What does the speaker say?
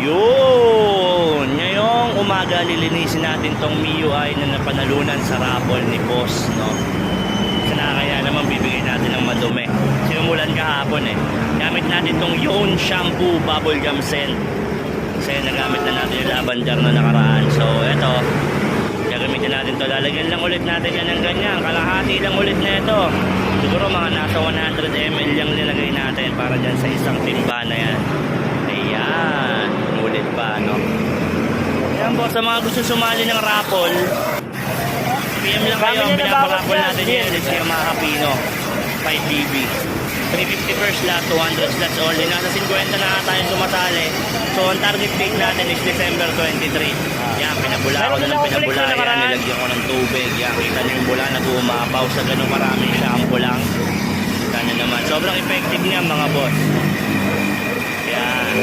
Yun! Ngayong umaga lilinisin natin tong MIUI na napanalunan sa raffle ni Boss, no? Kaya naman bibigay natin ng madumi. Simulan kahapon eh. Gamit natin tong Yun Shampoo Bubblegum Scent. Kasi nagamit na natin yung lavender na nakaraan. So eto, gagamitin natin to. Lalagyan lang ulit natin yan ng ganyan. Kalahati lang ulit na ito. Siguro mga nasa 100 ml yung nilagay natin para dyan sa isang timba na yan. Ayan, ulit pa, no? Ayan boss, sa mga gusto sumali ng raffle, PM lang kayo. Ang pinaparaffle natin yan is yung mga Pino 5GB 350 per slot, 200 slots only. Nasa 50 na tayo sumasali. So ang target date natin is December 23. Yan, pinabula ko na ng pinabula. Yan, nilagyan ko ng tubig. Yan, kita nyo yung bula na tumapaw sa ganun maraming shampoo lang. Kita nyo naman, sobrang effective niya mga boss. Yan.